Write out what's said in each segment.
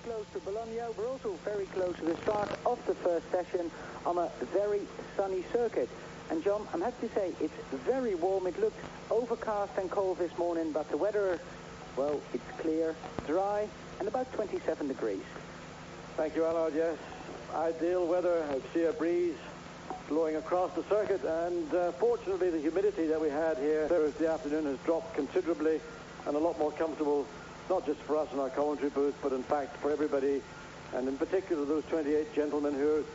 close to Bologna. We're also very close to the start of the first session on a very sunny circuit. And John, I'm happy to say it's very warm. It looked overcast and cold this morning, but the weather, well, it's clear, dry, and about 27 degrees. Thank you, Allard. Yes, ideal weather. I see a breeze blowing across the circuit, and fortunately the humidity that we had here Thursday afternoon has dropped considerably and a lot more comfortable, not just for us in our commentary booth, but in fact for everybody, and in particular those 28 gentlemen who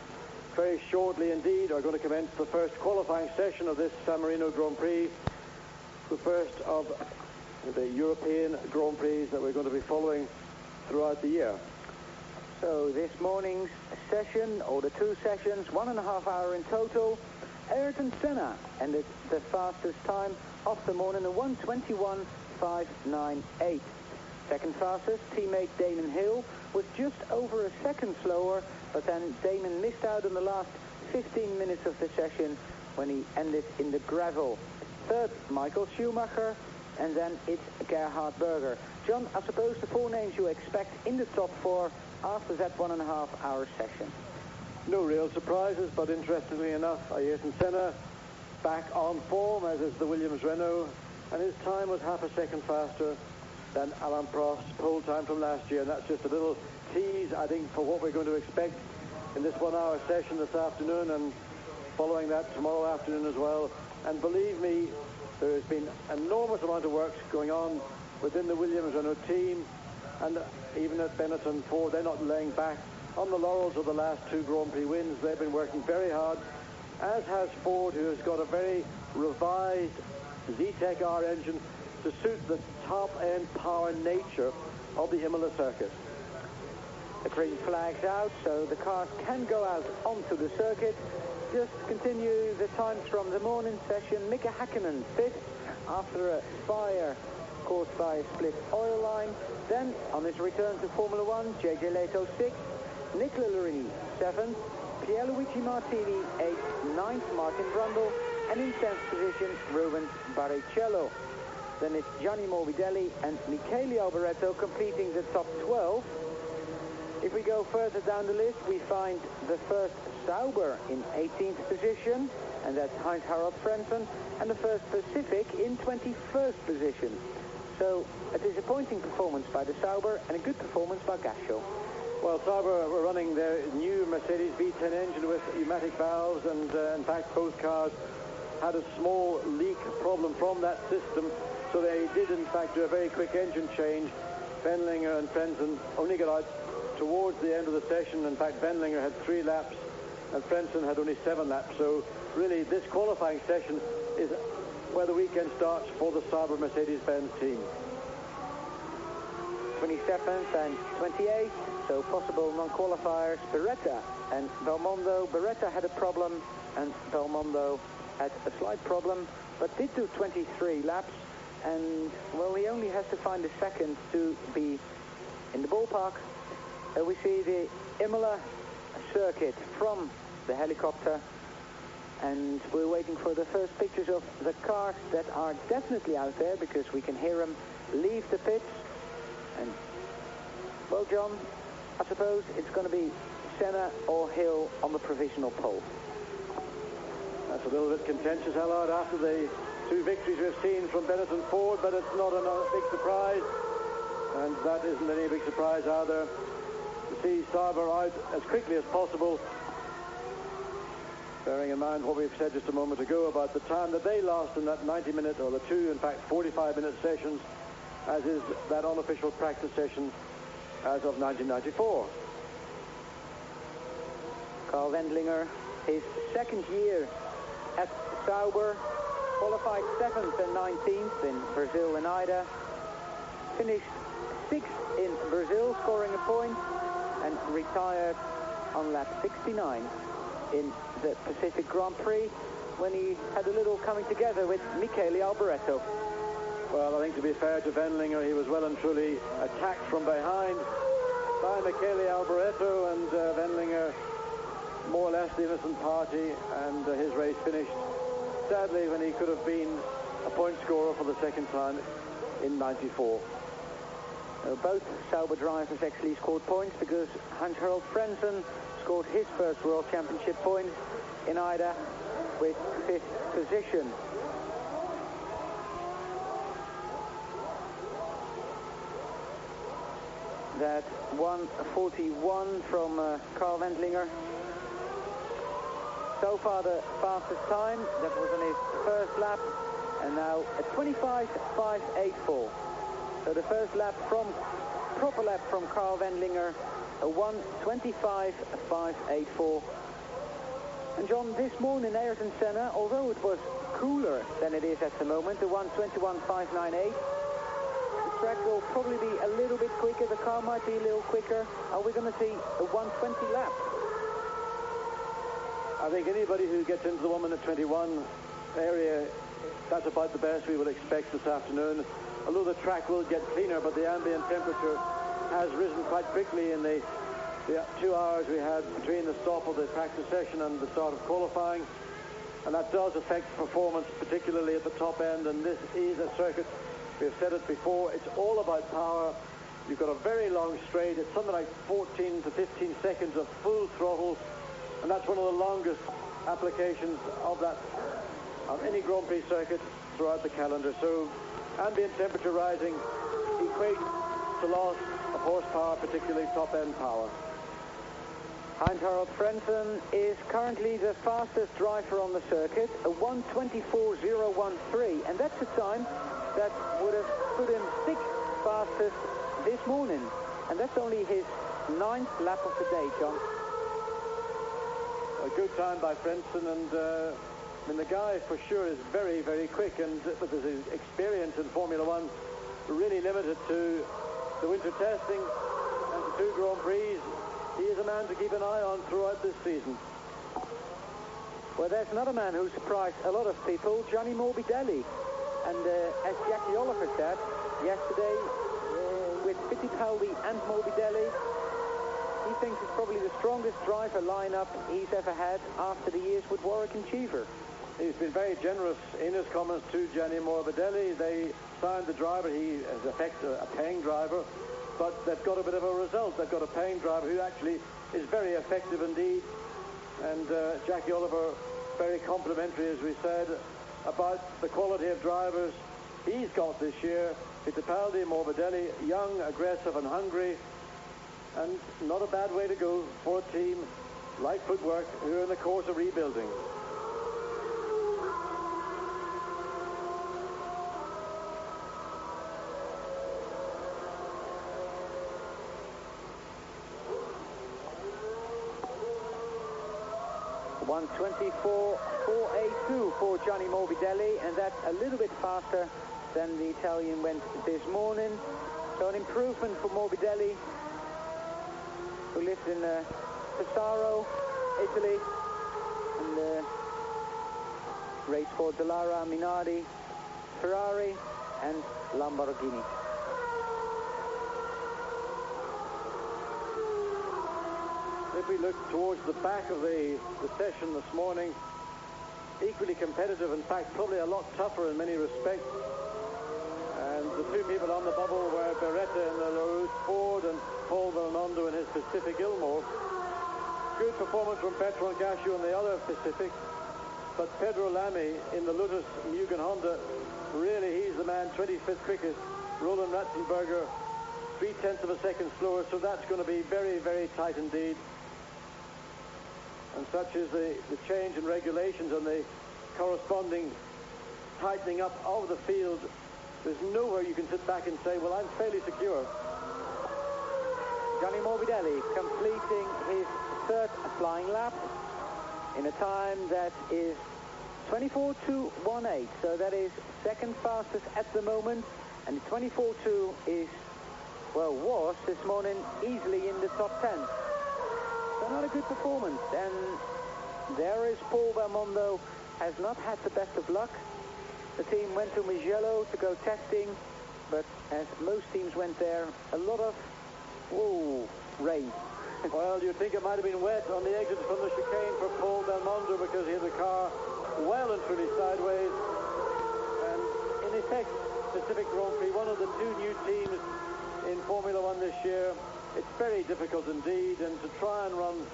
very shortly indeed are going to commence the first qualifying session of this San Marino Grand Prix, the first of the European Grand Prix that we're going to be following throughout the year. So this morning's session, or the two sessions, 1.5 hours in total. Ayrton Senna ended the fastest time of the morning, a 1:21.598. Second fastest, teammate Damon Hill was just over a second slower, but then Damon missed out on the last 15 minutes of the session when he ended in the gravel. Third, Michael Schumacher, and then it's Gerhard Berger. John, I suppose the four names you expect in the top four after that 1.5 hour session. No real surprises, but interestingly enough, Ayrton Senna back on form, as is the Williams Renault, and his time was half a second faster than Alain Prost's pole time from last year, and that's just a little tease, I think, for what we're going to expect in this 1 hour session this afternoon, and following that tomorrow afternoon as well. And believe me, there has been an enormous amount of work going on within the Williams Renault team, and even at Benetton Ford, they're not laying back on the laurels of the last two Grand Prix wins. They've been working very hard, as has Ford, who has got a very revised Z-Tech R engine to suit the top-end power nature of the Imola circuit. The green flag's out, so the cars can go out onto the circuit. Just continue the times from the morning session. Mika Häkkinen fifth after a fire caused by a split oil line. Then, on his return to Formula One, JJ Lehto sixth, Nicola Larini seventh, Pierluigi Martini eighth, ninth Martin Brundle, and in 10th position Rubens Barrichello. Then it's Gianni Morbidelli and Michele Alboreto completing the top 12. If we go further down the list, we find the first Sauber in 18th position, and that's Heinz-Harald Frentzen, and the first Pacific in 21st position. So a disappointing performance by the Sauber and a good performance by Gasco. Well, Sauber were running their new Mercedes V10 engine with pneumatic valves, and in fact both cars had a small leak problem from that system, so they did in fact do a very quick engine change. Wendlinger and Frentzen only got out towards the end of the session. In fact, Wendlinger had 3 laps and Frentzen had only 7 laps, so really this qualifying session is where the weekend starts for the Sauber Mercedes-Benz team. 27th and 28th, so possible non-qualifiers, Beretta and Belmondo. Beretta had a problem and Belmondo had a slight problem, but did do 23 laps, and well, he only has to find a second to be in the ballpark. We see the Imola circuit from the helicopter, and we're waiting for the first pictures of the cars that are definitely out there, because we can hear them leave the pits. And well, John, I suppose it's going to be Senna or Hill on the provisional pole. That's a little bit contentious, Allard, after the 2 victories we've seen from Benetton Ford, but it's not a big surprise, and that isn't any big surprise either. To see Sauber out as quickly as possible, bearing in mind what we've said just a moment ago about the time that they lost in that 90-minute, or the 2, in fact, 45-minute sessions, as is that unofficial practice session as of 1994. Carl Wendlinger, his second year at Sauber, qualified 7th and 19th in Brazil and Ida, finished 6th in Brazil, scoring a point, and retired on lap 69 in the Pacific Grand Prix when he had a little coming together with Michele Alboreto. Well, I think to be fair to Wendlinger, he was well and truly attacked from behind by Michele Alboreto, and Wendlinger more or less the innocent party, and his race finished sadly when he could have been a point scorer for the second time in '94. Both Sauber drivers actually scored points because Hans-Harald Frentzen scored his first World Championship points in Ida with 5th position. That 1:41 from Carl Wendlinger. So far the fastest time, that was on his first lap, and now a 25.584. So the first lap proper lap from Carl Wendlinger, a 1:25.584. And John, this morning Ayrton Senna, although it was cooler than it is at the moment, the 1:21.598, the track will probably be a little bit quicker, the car might be a little quicker. Are we going to see a 1:20 lap? I think anybody who gets into the 1:21 area, that's about the best we will expect this afternoon. Although the track will get cleaner, but the ambient temperature has risen quite quickly in the 2 hours we had between the stop of the practice session and the start of qualifying. And that does affect performance, particularly at the top end. And this is a circuit, we've said it before, it's all about power. You've got a very long straight. It's something like 14 to 15 seconds of full throttle. And that's one of the longest applications of that, of any Grand Prix circuit throughout the calendar. So ambient temperature rising equates to loss of horsepower, particularly top-end power. Hans-Harald Frentzen is currently the fastest driver on the circuit, a 1:24.013, and that's a time that would have put him 6th fastest this morning. And that's only his 9th lap of the day, John. A good time by Frentzen, and I mean, the guy for sure is very, very quick, and with his experience in Formula One really limited to the winter testing and the 2 Grand Prix, he is a man to keep an eye on throughout this season. Well, there's another man who surprised a lot of people, Gianni Morbidelli. And as Jackie Oliver said yesterday, with Fittipaldi and Morbidelli, he thinks it's probably the strongest driver lineup he's ever had after the years with Warwick and Cheever. He's been very generous in his comments to Gianni Morbidelli. They signed the driver. He is in effect a paying driver, but they've got a bit of a result. They've got a paying driver who actually is very effective indeed. And Jackie Oliver, very complimentary, as we said, about the quality of drivers he's got this year. Fittipaldi, Morbidelli, young, aggressive and hungry. And not a bad way to go for a team like Footwork, who are in the course of rebuilding. .1:24.482 for Gianni Morbidelli, and that's a little bit faster than the Italian went this morning. So an improvement for Morbidelli, who lives in Pesaro, Italy, and race for Dallara, Minardi, Ferrari and Lamborghini. If we look towards the back of the session this morning, equally competitive, in fact probably a lot tougher in many respects. And the 2 people on the bubble were Beretta in the Lotus Ford and Paul Belmondo in his Pacific Ilmore. Good performance from Petron Gashu in the other Pacific, but Pedro Lamy in the Lotus Mugen Honda, really he's the man, 25th quickest. Roland Ratzenberger 0.3 of a second slower, so that's going to be very, very tight indeed. And such is the change in regulations and the corresponding tightening up of the field. There's nowhere you can sit back and say, well, I'm fairly secure. Gianni Morbidelli completing his 3rd flying lap in a time that is 24.218. So that is 2nd fastest at the moment. And 24.2 is, well, was this morning easily in the top 10. So not a good performance. And there is Paul Belmondo, has not had the best of luck. The team went to Mugello to go testing, but as most teams went there, a lot of, rain. Well, you'd think it might have been wet on the exit from the chicane for Paul Belmondo because he had the car well and truly sideways. And in effect, Pacific Grand Prix, one of the 2 new teams in Formula One this year. It's very difficult indeed, and to try and run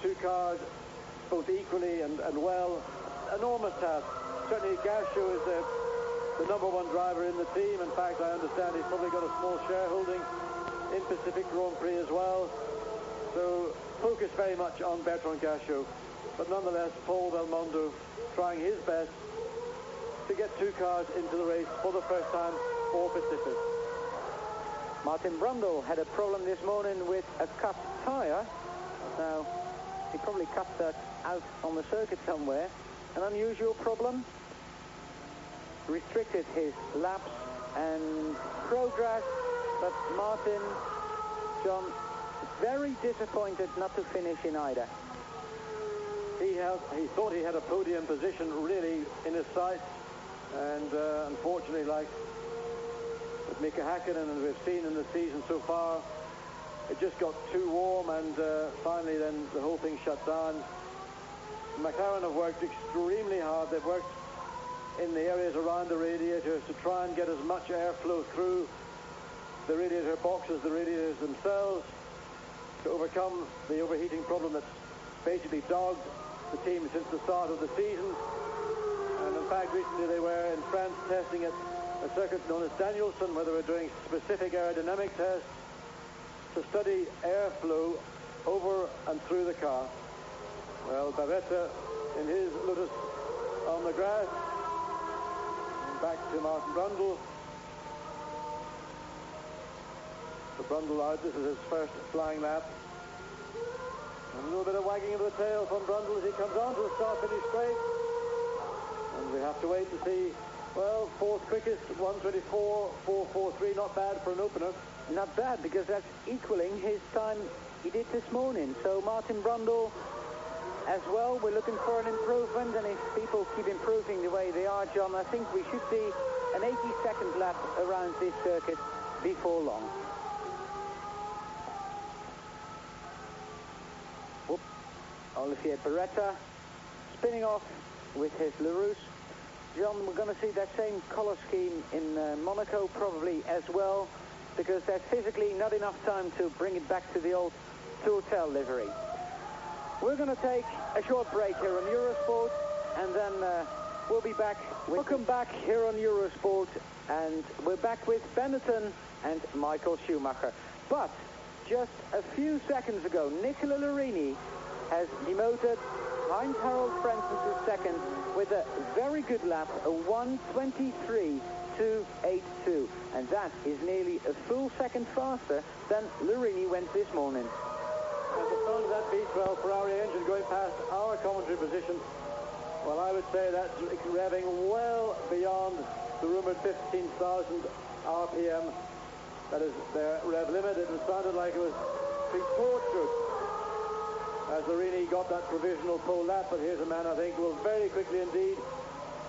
two cars both equally and well, enormous task. Certainly Garrichello is the number one driver in the team. In fact, I understand he's probably got a small shareholding in Pacific Grand Prix as well. So focus very much on Bertrand Garrichello. But nonetheless, Paul Belmondo trying his best to get two cars into the race for the first time for Pacific. Martin Brundle had a problem this morning with a cut tyre. Now, he probably cut that out on the circuit somewhere. An unusual problem. Restricted his laps and progress, but Martin, John, very disappointed not to finish in either. He thought he had a podium position really in his sights, and unfortunately, like with Mika Hakkinen, and we've seen in the season so far, it just got too warm, and finally then the whole thing shut down. McLaren have worked extremely hard. They've worked in the areas around the radiators to try and get as much airflow through the radiator boxes, the radiators themselves, to overcome the overheating problem that's basically dogged the team since the start of the season. And in fact, recently they were in France testing at a circuit known as Danielson, where they were doing specific aerodynamic tests to study airflow over and through the car. Well, Barrichello in his Lotus on the grass. And back to Martin Brundle. So Brundle out, this is his first flying lap. And a little bit of wagging of the tail from Brundle as he comes on to the start-finish straight. And we have to wait to see, well, fourth quickest, 1:24.443, not bad for an opener. Not bad, because that's equaling his time he did this morning. So Martin Brundle as well, we're looking for an improvement, and if people keep improving the way they are, John, I think we should see an 80-second lap around this circuit before long. Whoop. Olivier Beretta spinning off with his LaRousse. John, we're going to see that same color scheme in Monaco probably as well, because there's physically not enough time to bring it back to the old Tourtel livery. We're going to take a short break here on Eurosport, and then we'll be back. Welcome back here on Eurosport, and we're back with Benetton and Michael Schumacher. But just a few seconds ago, Nicola Larini has demoted Heinz-Harald Frentzen to second with a very good lap, a 1:23.282, and that is nearly a full second faster than Larini went this morning. And the sound of that V12 Ferrari engine going past our commentary position, well, I would say that's revving well beyond the rumoured 15,000 RPM. That is their rev limit. It sounded like it was being tortured as Larini got that provisional pole lap. But here's a man I think will very quickly indeed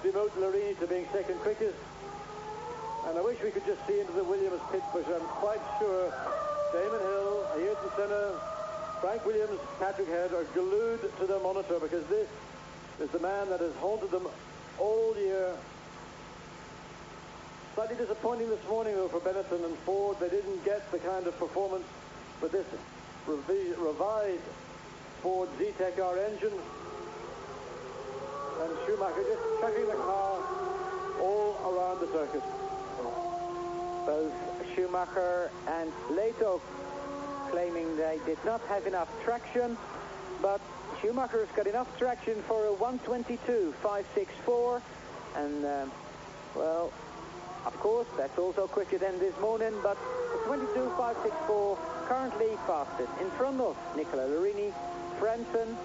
demote Larini to being second quickest. And I wish we could just see into the Williams pit, but I'm quite sure Damon Hill, Ayrton Senna, Frank Williams, Patrick Head are glued to their monitor, because this is the man that has haunted them all year. Slightly disappointing this morning, though, for Benetton and Ford. They didn't get the kind of performance with this revised Ford Z-Tech-R engine. And Schumacher just chugging the car all around the circuit. Both Schumacher and Leto claiming they did not have enough traction, but Schumacher's got enough traction for a 1:22.564, and well, of course, that's also quicker than this morning, but 22.564 currently fastest in front of Nicola Larini, Frentzen,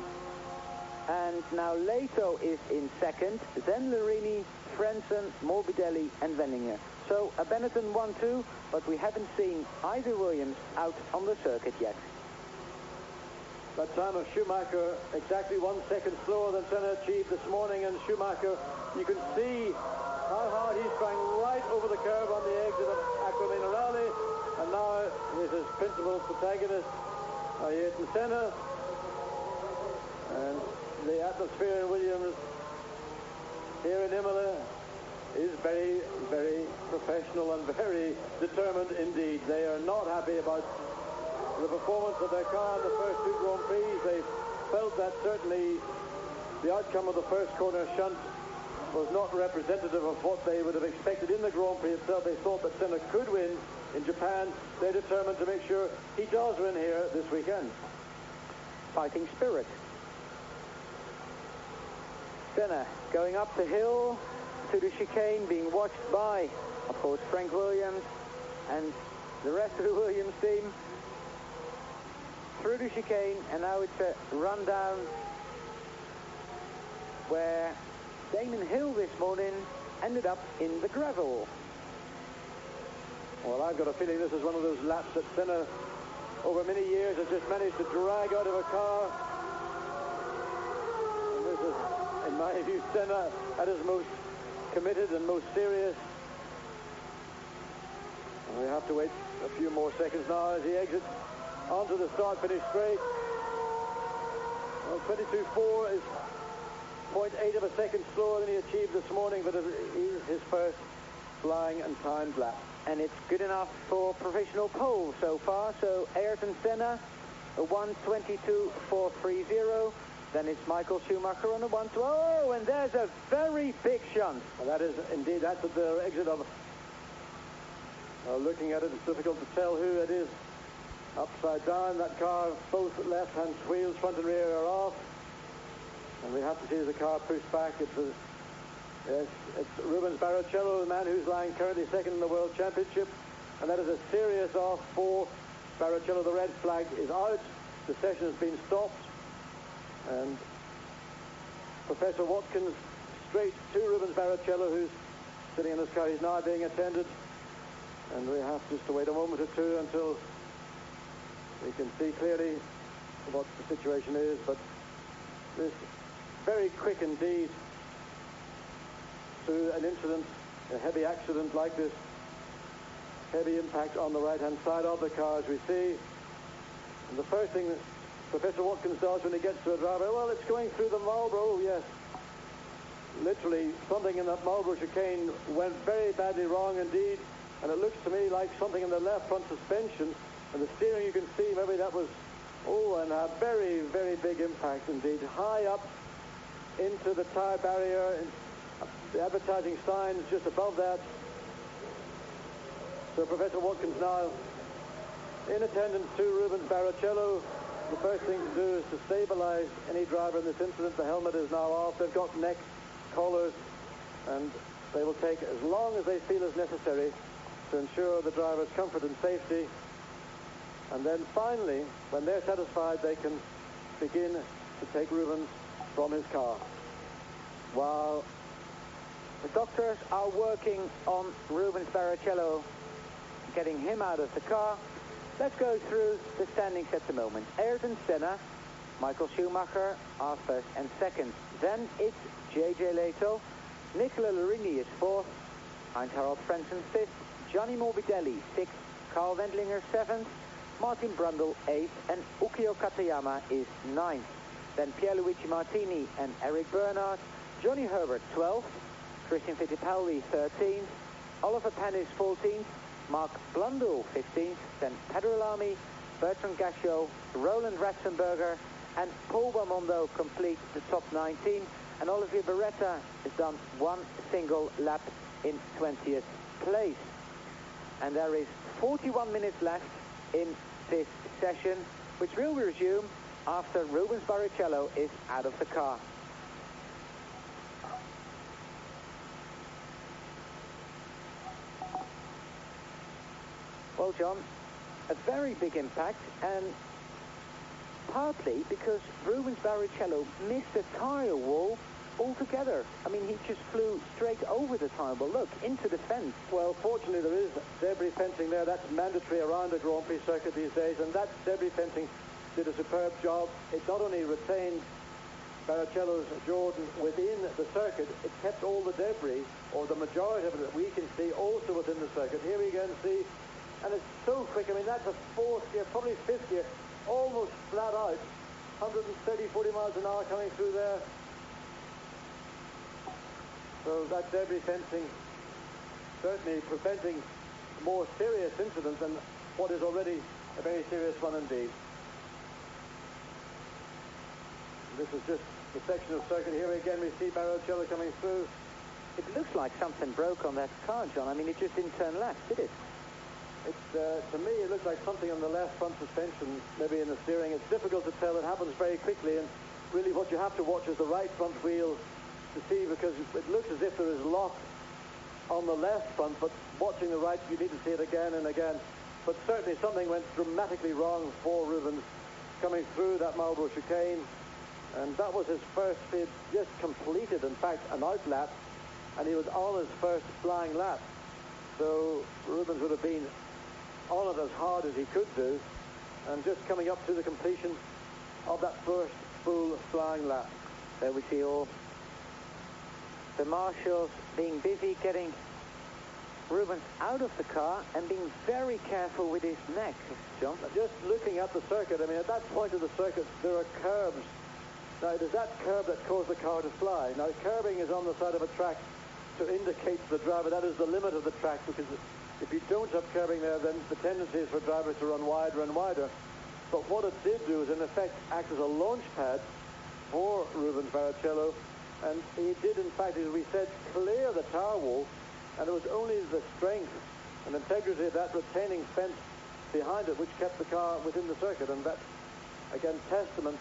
and now Leto is in second, then Larini, Frentzen, Morbidelli and Wenninger. So a Benetton 1-2, but we haven't seen either Williams out on the circuit yet. That time of Schumacher exactly 1 second slower than Senna achieved this morning, and Schumacher, you can see how hard he's trying right over the curve on the exit of Acqua Minerale, and now here's his principal protagonist, Ayrton Senna, and the atmosphere in Williams here in Imola is very, very professional and very determined indeed. They are not happy about the performance of their car in the first two Grand Prix. They felt that certainly the outcome of the first corner shunt was not representative of what they would have expected in the Grand Prix itself. They thought that Senna could win in Japan. They're determined to make sure he does win here this weekend. Fighting spirit. Senna going up the hill to the chicane, being watched by, of course, Frank Williams and the rest of the Williams team. Through the chicane, and now it's a rundown where Damon Hill this morning ended up in the gravel. Well, I've got a feeling this is one of those laps that Senna, over many years, has just managed to drag out of a car. And this is, in my view, Senna at his most committed and most serious. And we have to wait a few more seconds now as he exits onto the start-finish straight. Well, 22.4 is 0.8 of a second slower than he achieved this morning, but it is his first flying and timed lap. And it's good enough for provisional pole so far. So Ayrton Senna, a 1:22.430. Then it's Michael Schumacher on a 1:12. And there's a very big shunt. And that is indeed, that's at the exit of. Looking at it, it's difficult to tell who it is. Upside down, that car, both left-hand wheels, front and rear, are off. And we have to see the car pushed back. It's Rubens Barrichello, the man who's lying currently second in the World Championship. And that is a serious off for Barrichello. The red flag is out. The session has been stopped. And Professor Watkins straight to Rubens Barrichello, who's sitting in his car. He's now being attended. And we have just to wait a moment or two until we can see clearly what the situation is. But this very quick indeed to an incident, a heavy accident like this, heavy impact on the right-hand side of the car, as we see. And the first thing that Professor Watkins does when he gets to a driver, well, it's going through the Marlboro, yes. Literally, something in that Marlboro chicane went very badly wrong indeed, and it looks to me like something in the left front suspension, and the steering you can see, maybe that was, and a very, very big impact indeed. High up into the tyre barrier, the advertising signs just above that. So Professor Watkins now in attendance to Rubens Barrichello. The first thing to do is to stabilize any driver in this incident. The helmet is now off. They've got neck collars, and they will take as long as they feel is necessary to ensure the driver's comfort and safety. And then finally, when they're satisfied, they can begin to take Rubens from his car. While the doctors are working on Rubens Barrichello, getting him out of the car, let's go through the standings at the moment. Ayrton Senna, Michael Schumacher are first and second. Then it's JJ Leto, Nicola Larini is fourth, Heinz-Harald Frentzen fifth, Gianni Morbidelli sixth, Carl Wendlinger seventh, Martin Brundle eighth, and Ukio Katayama is ninth. Then Pierluigi Martini and Eric Bernard, Johnny Herbert 12th, Christian Fittipaldi 13th, Oliver Panis 14th, Mark Blundell 15th, then Pedro Lamy, Bertrand Gachot, Roland Ratzenberger, and Paul Belmondo complete the top 19, and Olivier Beretta has done one single lap in 20th place. And there is 41 minutes left in this session, which will resume after Rubens Barrichello is out of the car. Well, John, a very big impact, and partly because Rubens Barrichello missed a tyre wall altogether. I mean, he just flew straight over the tyre wall, look, into the fence. Well, fortunately, there is debris fencing there. That's mandatory around the Grand Prix circuit these days, and that debris fencing did a superb job. It not only retained Barrichello's Jordan within the circuit, it kept all the debris, or the majority of it that we can see, also within the circuit. Here we can see, and it's so quick. I mean, that's a fourth gear, probably fifth gear, almost flat out, 130, 40 miles an hour coming through there. So that debris fencing certainly preventing a more serious incident than what is already a very serious one indeed. And this is just the section of circuit. Here again we see Barrichello coming through. It looks like something broke on that car, John. I mean, it just didn't turn left, did it? It's, to me, it looks like something on the left front suspension, maybe in the steering. It's difficult to tell. It happens very quickly, and really what you have to watch is the right front wheel to see, because it looks as if there is lock on the left front, but watching the right, you need to see it again and again. But certainly something went dramatically wrong for Rubens coming through that Marlborough chicane, and that was his first. He had just completed, in fact, an out lap, and he was on his first flying lap. So Rubens would have been on it as hard as he could do, and just coming up to the completion of that first full flying lap. There we see all the marshals being busy getting Rubens out of the car and being very careful with his neck, John. Just looking at the circuit, I mean, at that point of the circuit, there are curbs. Now, it is that curb that caused the car to fly. Now, curbing is on the side of a track to indicate to the driver that is the limit of the track, because if you don't have curbing there, then the tendency is for drivers to run wider and wider. But what it did do is, in effect, act as a launch pad for Rubens Barrichello, and he did, in fact, as we said, clear the tire wall, and it was only the strength and integrity of that retaining fence behind it which kept the car within the circuit, and that's, again, testament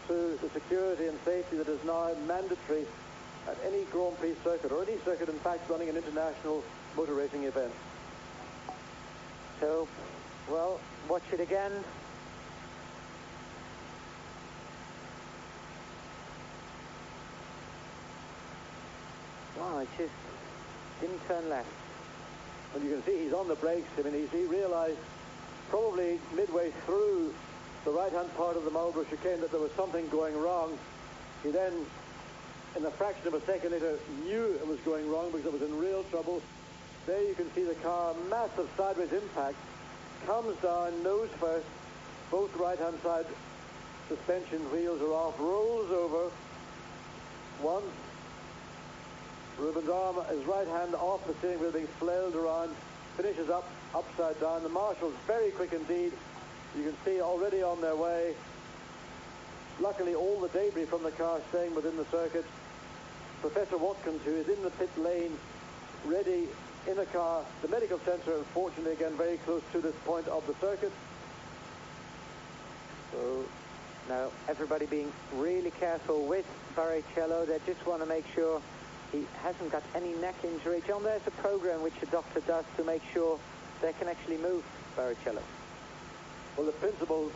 to the security and safety that is now mandatory at any Grand Prix circuit, or any circuit, in fact, running an international motor racing event. So, well, watch it again. Wow, it just didn't turn left. And you can see he's on the brakes. I mean, he realized probably midway through the right-hand part of the Marlborough chicane that there was something going wrong. He then, in a fraction of a second later, knew it was going wrong because it was in real trouble. There you can see the car, massive sideways impact, comes down nose first, both right-hand side suspension wheels are off, rolls over, one. Rubens' arm, his right hand off the steering wheel, being flailed around, finishes up, upside down. The marshals, very quick indeed. You can see already on their way. Luckily, all the debris from the car staying within the circuit. Professor Watkins, who is in the pit lane, ready in a car. The medical centre, unfortunately, again, very close to this point of the circuit. So now everybody being really careful with Barrichello. They just want to make sure he hasn't got any neck injury. John, there's a program which the doctor does to make sure they can actually move Barrichello. Well, the principal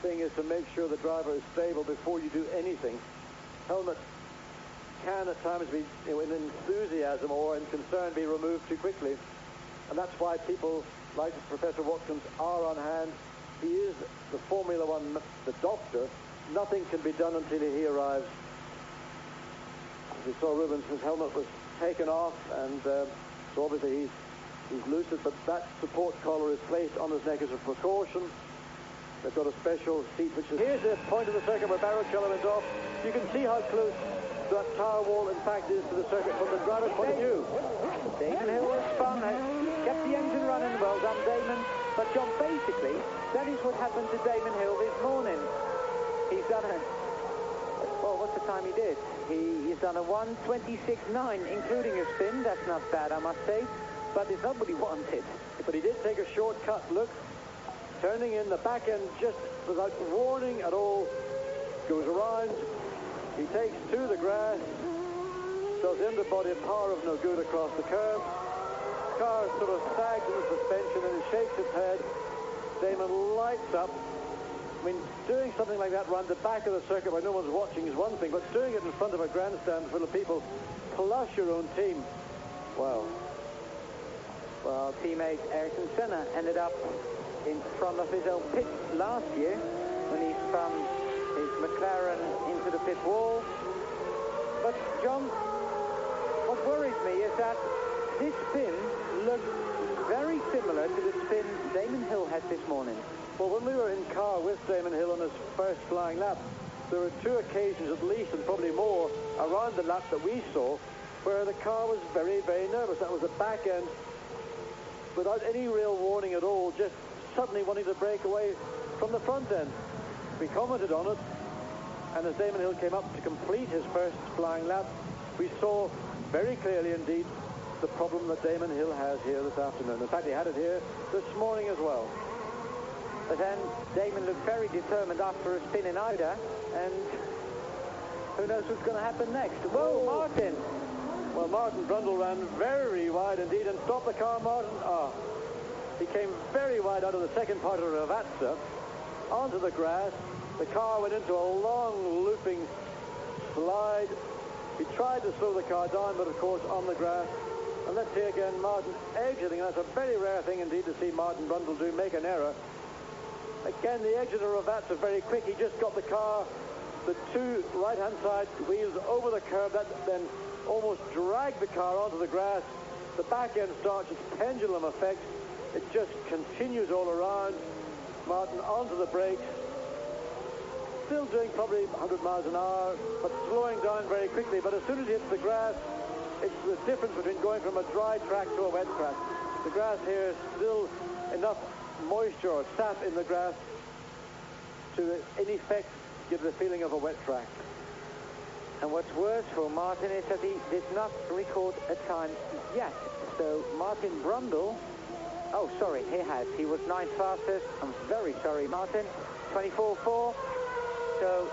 thing is to make sure the driver is stable before you do anything. Helmet can at times be, in enthusiasm or in concern, be removed too quickly. And that's why people like Professor Watkins are on hand. He is the Formula One, the doctor. Nothing can be done until he arrives. As we saw, Rubens, his helmet was taken off, and so obviously he's lucid, but that support collar is placed on his neck as a precaution. They've got a special seat, which is... Here's the point of the circuit where Barrichello is off. You can see how close that tire wall, in fact, is to the circuit from the driver's point of view. Damon Hill has spun, has kept the engine running. Well done, Damon. But, John, basically, that is what happened to Damon Hill this morning. He's done a... Well, what's the time he did? He's done a 1:26.9, including a spin. That's not bad, I must say. But it's not what he wanted. But he did take a shortcut. Look, turning in the back end just without warning at all. Goes around. He takes to the grass. Does underbody power of no good across the curb. Car sort of sags in the suspension and it shakes its head. Damon lights up. I mean, doing something like that around the back of the circuit where no one's watching is one thing, but doing it in front of a grandstand full of people, plus your own team, wow. Well, teammate Ayrton Senna ended up in front of his own pit last year when he spun his McLaren into the pit wall. But, John, what worries me is that this spin looks very similar to the spin Damon Hill had this morning. Well, when we were in car with Damon Hill on his first flying lap, there were two occasions at least, and probably more, around the lap that we saw, where the car was very, very nervous. That was the back end, without any real warning at all, just suddenly wanting to break away from the front end. We commented on it, and as Damon Hill came up to complete his first flying lap, we saw very clearly indeed the problem that Damon Hill has here this afternoon. In fact, he had it here this morning as well. But then Damon looked very determined after a spin in Ida, and who knows what's going to happen next. Whoa, Martin! Well, Martin Brundle ran very wide indeed and stopped the car, Martin. He came very wide out of the second part of Ravazza onto the grass. The car went into a long looping slide. He tried to slow the car down, but of course on the grass. And let's see again Martin exiting. That's a very rare thing indeed to see Martin Brundle make an error. Again, the exit of Ravazza very quick. He just got the car, the two right-hand side wheels over the curb. That then almost dragged the car onto the grass. The back end starts its pendulum effect. It just continues all around. Martin onto the brakes. Still doing probably 100 miles an hour, but slowing down very quickly. But as soon as he hits the grass, it's the difference between going from a dry track to a wet track. The grass here is still enough moisture or sap in the grass to, in effect, give the feeling of a wet track. And what's worse for Martin is that he did not record a time yet. So Martin Brundle, oh sorry, he has. He was 9th fastest. I'm very sorry, Martin. 24.4. So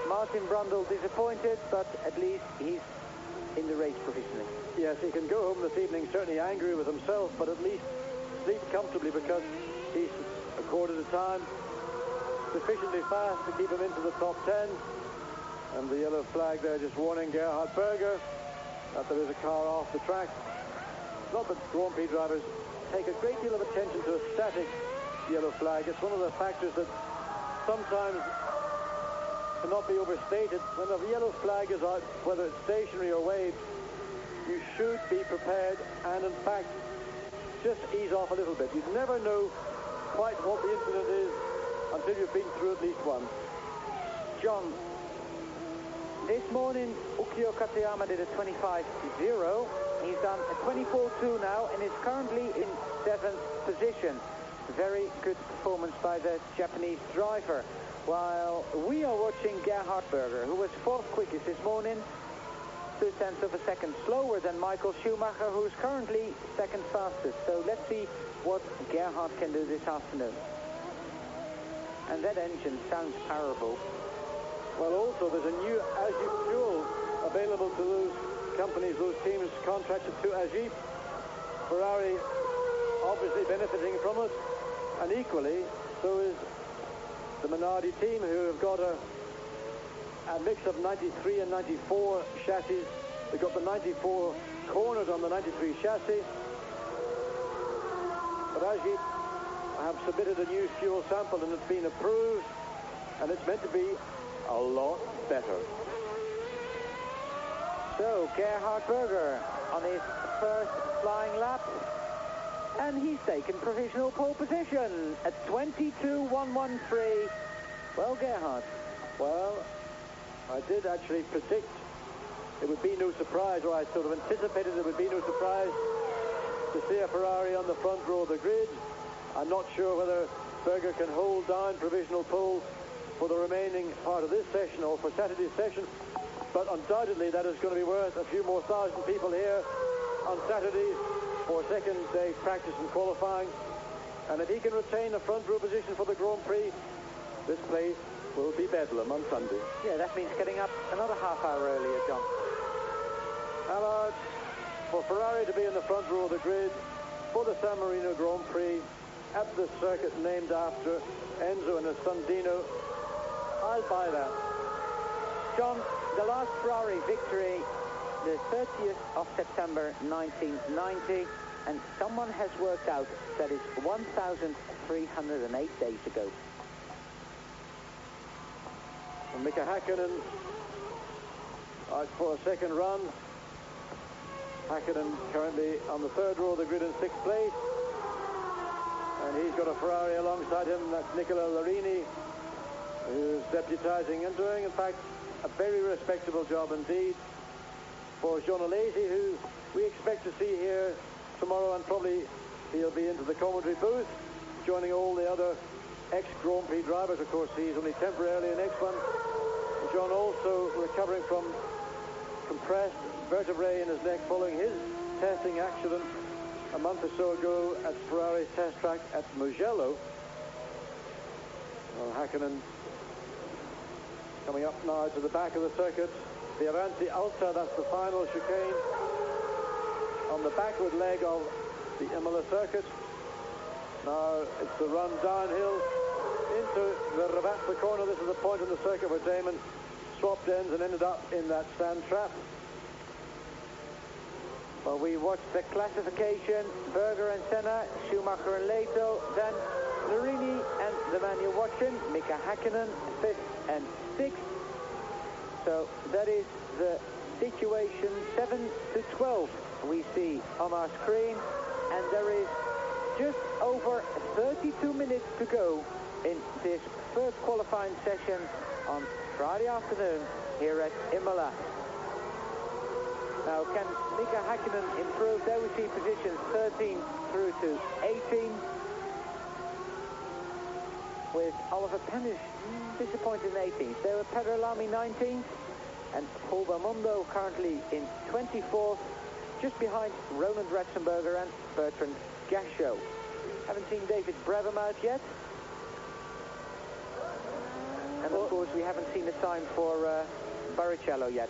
Martin Brundle disappointed, but at least he's in the race provisionally. Yes, he can go home this evening certainly angry with himself, but at least sleep comfortably because he's recorded a time sufficiently fast to keep him into the top 10. And the yellow flag there just warning Gerhard Berger that there is a car off the track. Not that Grand Prix drivers take a great deal of attention to a static yellow flag. It's one of the factors that sometimes cannot be overstated. When the yellow flag is out, whether it's stationary or waved, you should be prepared and in fact just ease off a little bit. You'd never know quite what the incident is until you've been through at least one. John, this morning Ukyo Katayama did a 25.0. He's done a 24.2 now and is currently in 7th position. Very good performance by the Japanese driver. While we are watching Gerhard Berger, who was 4th quickest this morning, 0.2 of a second slower than Michael Schumacher, who is currently 2nd fastest. So let's see what Gerhard can do this afternoon. And that engine sounds powerful. Well, also there's a new Agip fuel available to those companies, those teams contracted to Agip. Ferrari obviously benefiting from it, and equally so is the Minardi team, who have got a mix of 93 and 94 chassis. They've got the 94 corners on the 93 chassis. But Agip have submitted a new fuel sample and it's been approved, and it's meant to be a lot better. So Gerhard Berger on his first flying lap, and he's taken provisional pole position at 22.113. Well, Gerhard. Well, I did actually predict it would be no surprise, or I sort of anticipated it would be no surprise to see a Ferrari on the front row of the grid. I'm not sure whether Berger can hold down provisional pole for the remaining part of this session or for Saturday's session, but undoubtedly that is going to be worth a few more thousand people here on Saturday for second day practice and qualifying. And if he can retain a front row position for the Grand Prix, this place will be bedlam on Sunday. Yeah, that means getting up another half hour earlier, John. Allard, for Ferrari to be in the front row of the grid for the San Marino Grand Prix at the circuit named after Enzo and his son Dino, I'll buy that. John, the last Ferrari victory, the 30th of September 1990, and someone has worked out that is 1,308 days ago. And Mika Häkkinen out for a second run. Häkkinen currently on the third row of the grid in 6th place. And he's got a Ferrari alongside him. That's Nicola Larini, who's deputizing and doing, in fact, a very respectable job indeed. for Jean Alesi, who we expect to see here tomorrow, and probably he'll be into the commentary booth, joining all the other ex-Grand Prix drivers. Of course, he's only temporarily in X1. Jean also recovering from compressed vertebrae in his neck following his testing accident a month or so ago at Ferrari's test track at Mugello. Well, Häkkinen coming up now to the back of the circuit. The Avanti Alta, that's the final chicane on the backward leg of the Imola circuit. Now it's the run downhill into the Ravazza corner. This is the point in the circuit where Damon swapped ends and ended up in that sand trap. Well, we watched the classification, Berger and Senna, Schumacher and Leto, then Larini and the man you're watching, Mika Häkkinen, 5th and 6th. So that is the situation. 7 to 12 we see on our screen, and there is just over 32 minutes to go in this first qualifying session on Friday afternoon here at Imola. Now, can Mika Häkkinen improve? There we see positions 13 through to 18. With Oliver Pennish disappointed in 18th. There were Pedro Lamy 19th, and Paul Belmondo currently in 24th, just behind Roland Ratzenberger and Bertrand Gachot. Haven't seen David Brabham out yet. And of course, we haven't seen the sign for Barrichello yet.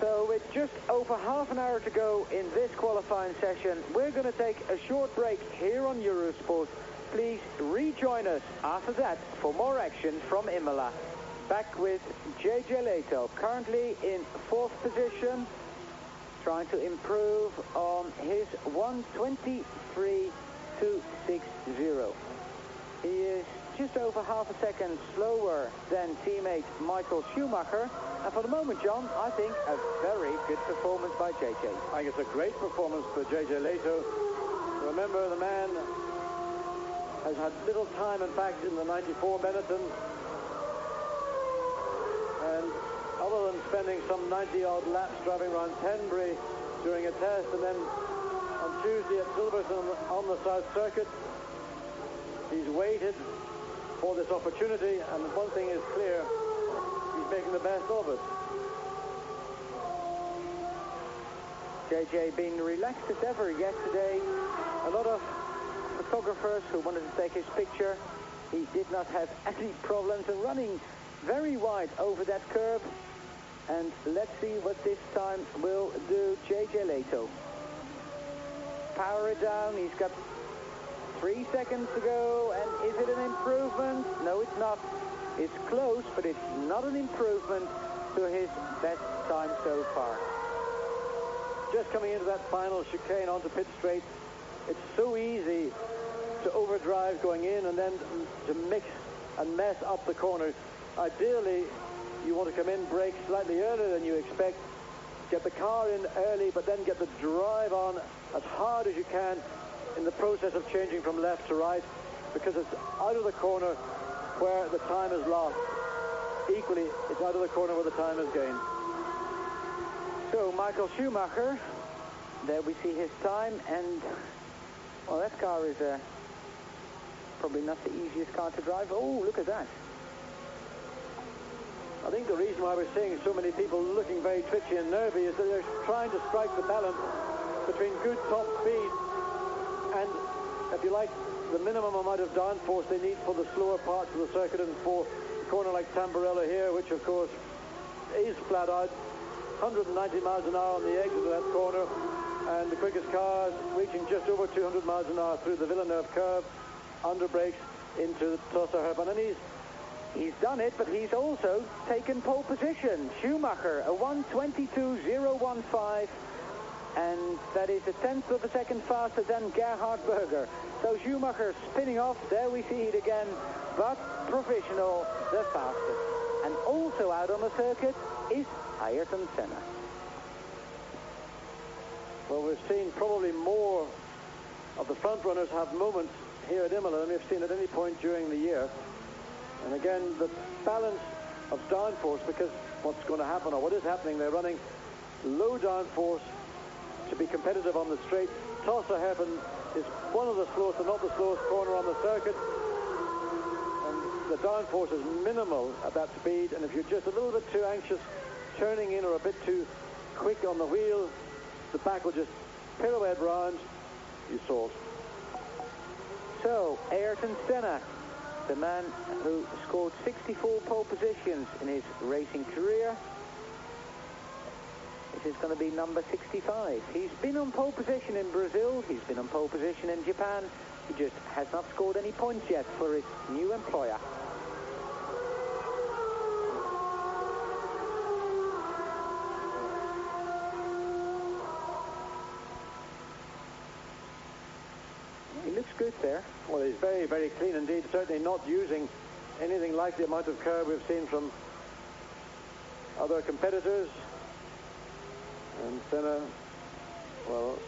So with just over half an hour to go in this qualifying session, we're going to take a short break here on Eurosport. Please rejoin us after that for more action from Imola. Back with JJ Leto, currently in 4th position, trying to improve on his 1:23.260. He is just over half a second slower than teammate Michael Schumacher. And for the moment, John, I think a very good performance by JJ. I think it's a great performance for JJ Leto. Remember, the man has had little time, in fact, in the 94 Benetton. And other than spending some 90-odd laps driving around Tenbury during a test, and then on Tuesday at Silverstone on the South Circuit, he's waited for this opportunity, and one thing is clear, he's making the best of it. JJ being relaxed as ever yesterday. A lot of photographers who wanted to take his picture. He did not have any problems and running very wide over that curb. And let's see what this time will do JJ Leto. Power it down. He's got 3 seconds to go, and is it an improvement? No, it's not. It's close, but it's not an improvement to his best time so far. Just coming into that final chicane onto pit straight, it's so easy to overdrive going in and then to mix and mess up the corner. Ideally, you want to come in, brake slightly earlier than you expect, get the car in early, but then get the drive on as hard as you can in the process of changing from left to right, because it's out of the corner where the time is lost. Equally, it's out of the corner where the time is gained. So Michael Schumacher, there we see his time, and well, that car is probably not the easiest car to drive. Oh, look at that. I think the reason why we're seeing so many people looking very twitchy and nervy is that they're trying to strike the balance between good top speed and, if you like, the minimum amount of downforce they need for the slower parts of the circuit, and for a corner like Tamburello here, which of course is flat out, 190 miles an hour on the exit of that corner, and the quickest cars reaching just over 200 miles an hour through the Villeneuve curve, under brakes into the Tosa Herban, and he's done it, but he's also taken pole position. Schumacher, a 1:22.015, and that is a tenth of a second faster than Gerhard Berger. So Schumacher spinning off, there we see it again, but provisional, the fastest. And also out on the circuit is Ayrton Senna. Well, we've seen probably more of the front runners have moments here at Imola than we've seen at any point during the year. And again, the balance of downforce, because what's going to happen, or what is happening, they're running low downforce to be competitive on the straight. Tosser Hairpin is one of the slowest, and not the slowest corner on the circuit. And the downforce is minimal at that speed, and if you're just a little bit too anxious turning in or a bit too quick on the wheel, the back will just pirouette round, you salt. So, Ayrton Senna, the man who scored 64 pole positions in his racing career. This is going to be number 65. He's been on pole position in Brazil, he's been on pole position in Japan. He just has not scored any points yet for his new employer. He looks good there. Well, he's very, very clean indeed. Certainly not using anything like the amount of curve we've seen from other competitors. And Senna, well,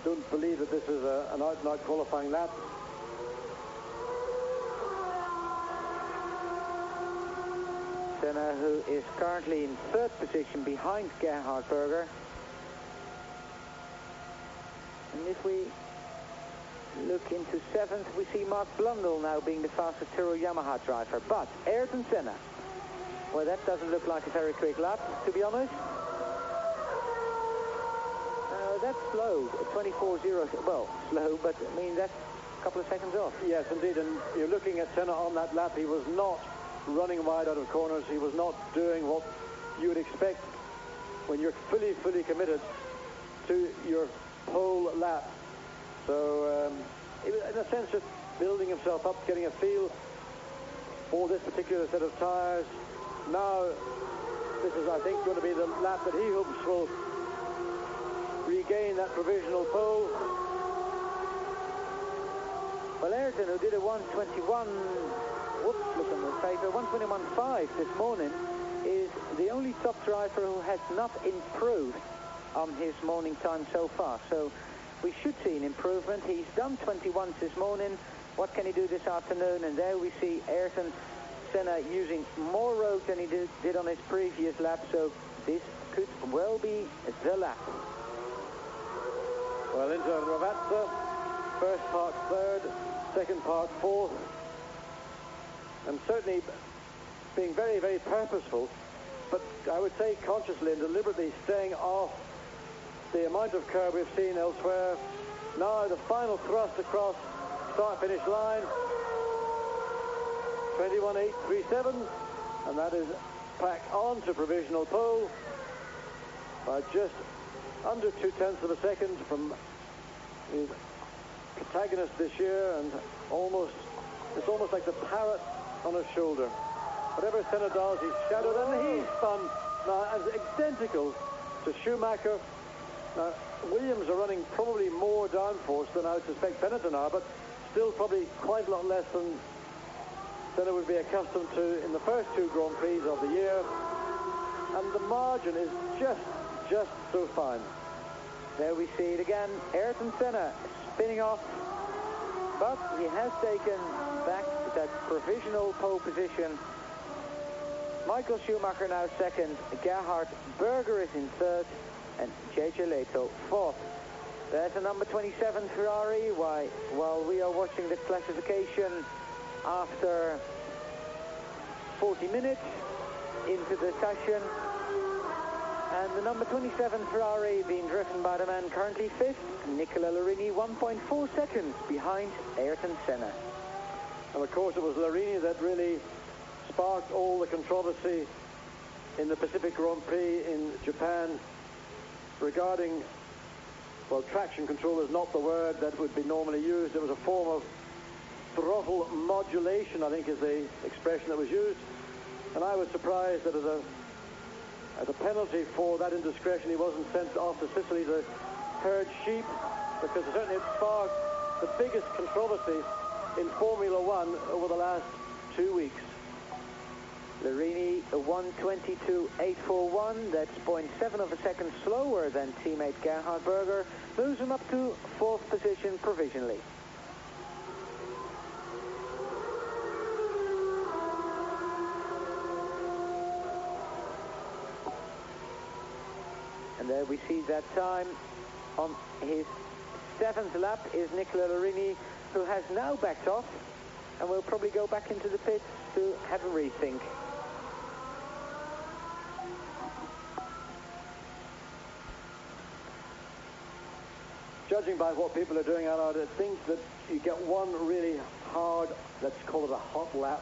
don't believe that this is an out-and-out qualifying lap. Senna, who is currently in third position behind Gerhard Berger. And if we look into seventh, we see Mark Blundell now being the fastest Toro Yamaha driver. But Ayrton Senna, well, that doesn't look like a very quick lap, to be honest. That's slow, 24.0. Well, slow, but I mean, that's a couple of seconds off. Yes, indeed, and you're looking at Senna on that lap. He was not running wide out of corners. He was not doing what you would expect when you're fully committed to your pole lap. So, he was, in a sense, just building himself up, getting a feel for this particular set of tyres. Now, this is, I think, going to be the lap that he hopes will regain that provisional pole. Well, Ayrton, who did a 121, whoops, look on the paper, 121.5 this morning, is the only top driver who has not improved on his morning time so far. So we should see an improvement. He's done 21s this morning. What can he do this afternoon? And there we see Ayrton Senna using more road than he did on his previous lap. So this could well be the lap. Well, into Ravazza, first part third, second part fourth, and certainly being very, very purposeful, but I would say consciously and deliberately staying off the amount of curve we've seen elsewhere. Now the final thrust across start-finish line, 21.837, and that is back on to provisional pole by just under 0.2 of a second from his protagonist this year, and it's almost like the parrot on his shoulder. Whatever Senna does, he's shadowed, and he's spun now as identical to Schumacher. Now, Williams are running probably more downforce than I would suspect Benetton are, but still probably quite a lot less than Senna would be accustomed to in the first two Grand Prix of the year. And the margin is just so fine. There we see it again, Ayrton Senna spinning off, but he has taken back that provisional pole position. Michael Schumacher now second, Gerhard Berger is in third, and J.J. Leto fourth. There's a number 27 Ferrari, while we are watching the classification after 40 minutes into the session. And the number 27 Ferrari being driven by the man currently fifth, Nicola Larini, 1.4 seconds behind Ayrton Senna. And of course it was Larini that really sparked all the controversy in the Pacific Grand Prix in Japan regarding, well, traction control is not the word that would be normally used. It was a form of throttle modulation, I think is the expression that was used. And I was surprised that as a penalty for that indiscretion, he wasn't sent off to Sicily to herd sheep, because certainly it sparked the biggest controversy in Formula One over the last 2 weeks. Larini, a 1:22.841, that's 0.7 of a second slower than teammate Gerhard Berger, moves him up to fourth position provisionally. where we see that time on his 7th lap is Nicola Larini, who has now backed off and will probably go back into the pits to have a rethink. Judging by what people are doing, Allard, I think that you get one really hard, let's call it a hot lap.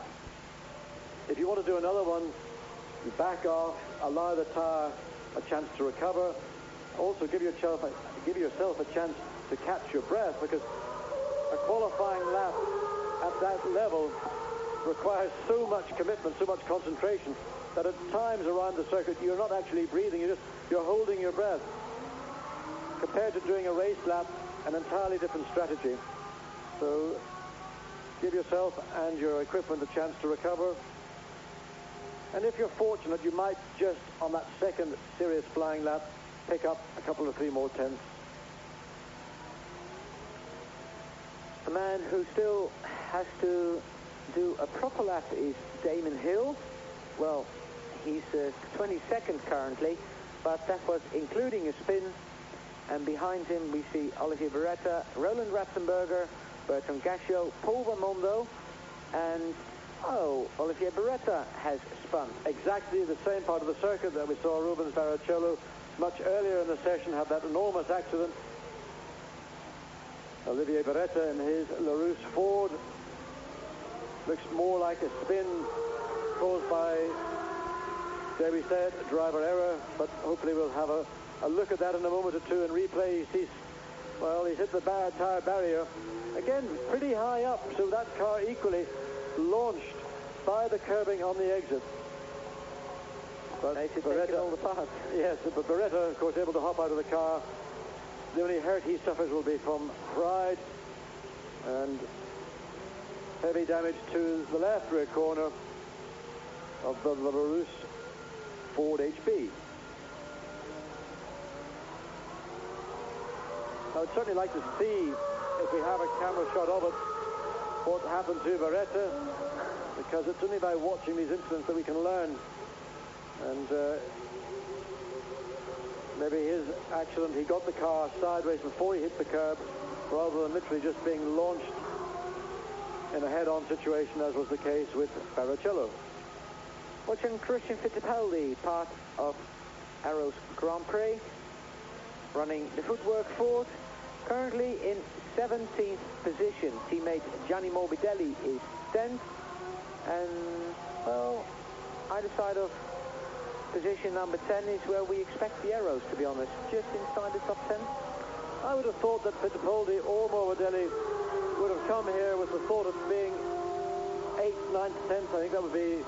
If you want to do another one, you back off, allow the tyre a chance to recover. Also give yourself a chance to catch your breath, because a qualifying lap at that level requires so much commitment, so much concentration, that at times around the circuit you're not actually breathing, you're holding your breath. Compared to doing a race lap, an entirely different strategy. So give yourself and your equipment a chance to recover. And if you're fortunate, you might just, on that second serious flying lap, pick up a couple of 3 more tenths. A man who still has to do a proper lap is Damon Hill. Well, he's 22nd currently, but that was including a spin. And behind him we see Olivier Beretta, Roland Ratzenberger, Bertrand Gachot, Paul Raimondo, and Olivier Beretta has spun. Exactly the same part of the circuit that we saw Rubens Barrichello much earlier in the session have that enormous accident. Olivier Beretta in his Larousse Ford looks more like a spin caused by, dare we say it, driver error, but hopefully we'll have a look at that in a moment or two and replay. He's hit the tyre barrier. Again, pretty high up, so that car equally launched by the curbing on the exit. But Beretta, all the parts. Yes, but Beretta, of course, able to hop out of the car. The only hurt he suffers will be from pride and heavy damage to the left rear corner of the Larousse Ford HB. I would certainly like to see, if we have a camera shot of it, what happened to Beretta, because it's only by watching these incidents that we can learn. And maybe his accident, he got the car sideways before he hit the curb, rather than literally just being launched in a head-on situation, as was the case with Barrichello. Watching Christian Fittipaldi, part of Arrow's Grand Prix, running the footwork Ford, currently in 17th position. Teammate Gianni Morbidelli is 10th, and well, either side of position number 10 is where we expect the Arrows, to be honest, just inside the top 10. I would have thought that Fittipaldi or Morbidelli would have come here with the thought of being 8th, 9th, 10th. I think that would be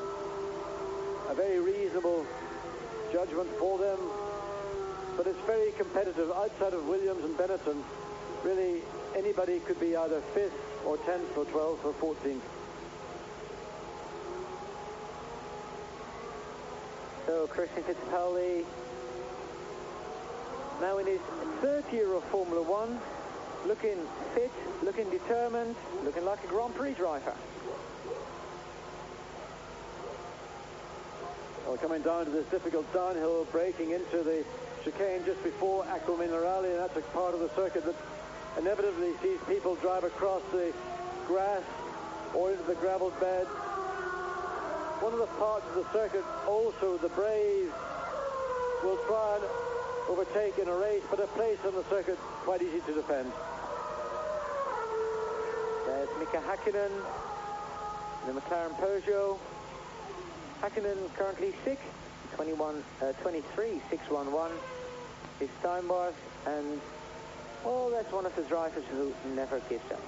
a very reasonable judgment for them. But it's very competitive. Outside of Williams and Benetton, really anybody could be either 5th or 10th or 12th or 14th. So Christian Fittipaldi, now in his 3rd year of Formula One, looking fit, looking determined, looking like a Grand Prix driver. Well, coming down to this difficult downhill, breaking into the chicane just before Acqua Minerale, and that's a part of the circuit that inevitably sees people drive across the grass or into the gravel bed. One of the parts of the circuit also the Braves will try and overtake in a race, but a place on the circuit quite easy to defend. There's Mika Häkkinen, the McLaren Peugeot. Häkkinen currently 6th, 23.611 his time was, and well, that's one of the drivers who never gives up.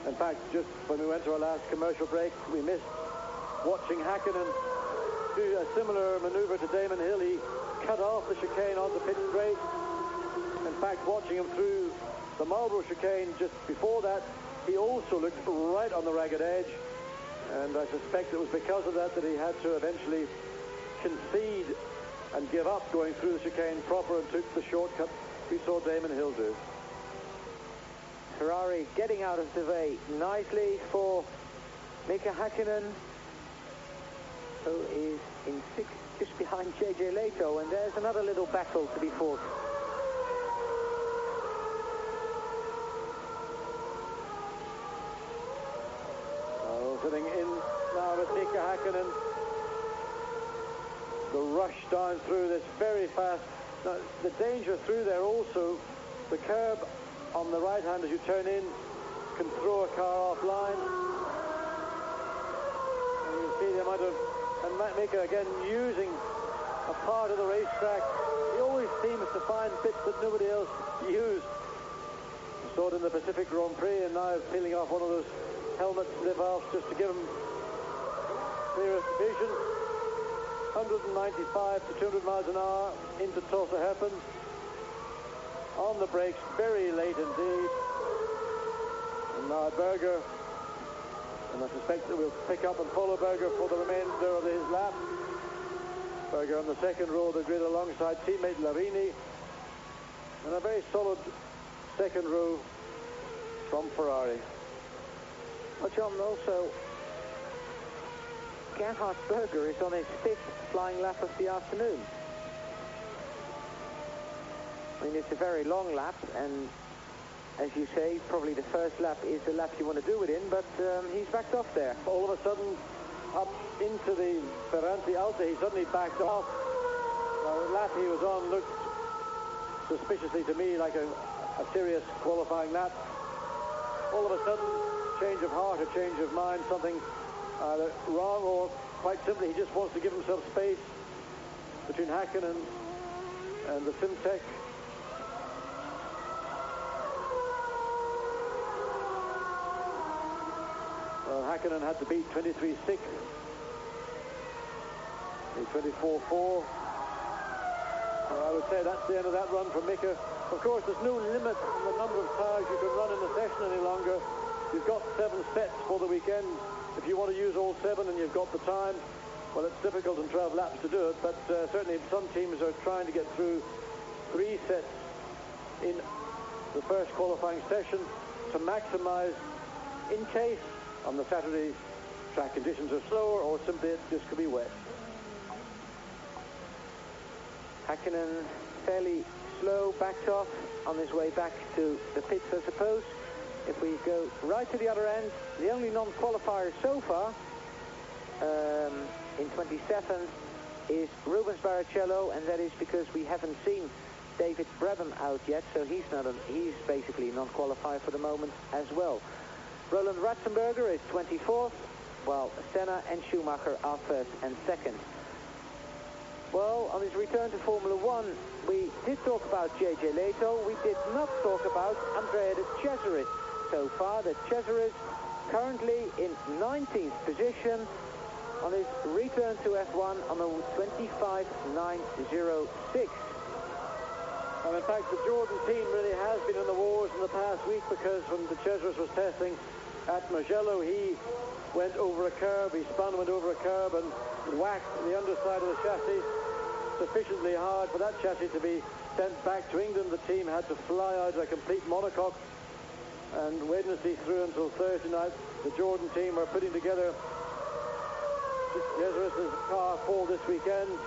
In fact, just when we went to our last commercial break, we missed watching Häkkinen do a similar maneuver to Damon Hill. He cut off the chicane onto pit straight. In fact, watching him through the Marlborough chicane just before that, he also looked right on the ragged edge, and I suspect it was because of that he had to eventually concede and give up going through the chicane proper and took the shortcut we saw Damon Hill do. Ferrari getting out of the way nicely for Mika Häkkinen, who is in 6th, just behind JJ Leto, and there's another little battle to be fought. sitting in now with Mika Häkkinen. The rush down through this very fast. Now, the danger through there also, the curb on the right hand as you turn in can throw a car offline. And you see the amount of, and Mika again using a part of the racetrack. He always seems to find bits that nobody else used. We saw it in the Pacific Grand Prix, and now peeling off one of those helmet slip-offs just to give him clearest vision. 195 to 200 miles an hour into Tulsa happens. On the brakes, very late indeed. And now Berger, and I suspect that we'll pick up and follow Berger for the remainder of his lap. Berger on the second row of the grid alongside teammate Larini. And a very solid second row from Ferrari. Well, John, also, Gerhard Berger is on his 5th flying lap of the afternoon. I mean, it's a very long lap, and as you say, probably the first lap is the lap you want to do it in, but he's backed off there. All of a sudden, up into the Ferranti Alta, he suddenly backed off. The lap he was on looked suspiciously to me like a serious qualifying lap. All of a sudden, change of heart, a change of mind, something either wrong or quite simply he just wants to give himself space between Häkkinen and the Simtek. Well, Häkkinen had to beat 23.6. The 24.4. I would say that's the end of that run for Mika. Of course, there's no limit on the number of tires you can run in the session any longer. You've got 7 sets for the weekend. If you want to use all 7 and you've got the time, well, it's difficult in 12 laps to do it, but certainly some teams are trying to get through 3 sets in the first qualifying session to maximize in case on the Saturday track conditions are slower or simply it just could be wet. Häkkinen fairly slow, backed off on his way back to the pits, I suppose. If we go right to the other end, the only non-qualifier so far in 27th is Rubens Barrichello, and that is because we haven't seen David Brabham out yet, so he's basically non-qualifier for the moment as well. Roland Ratzenberger is 24th, while Senna and Schumacher are 1st and 2nd. Well, on his return to Formula 1, we did talk about JJ Leto. We did not talk about Andrea de Cesaris. So far, de Cesaris currently in 19th position on his return to F1 on a 25.906. And in fact, the Jordan team really has been in the wars in the past week, because when de Cesaris was testing at Mugello, he went over a curb, he spun, went over a curb and whacked the underside of the chassis sufficiently hard for that chassis to be sent back to England. The team had to fly out a complete monocoque, and Wednesday through until Thursday night, the Jordan team are putting together Cesaris' car for this weekend,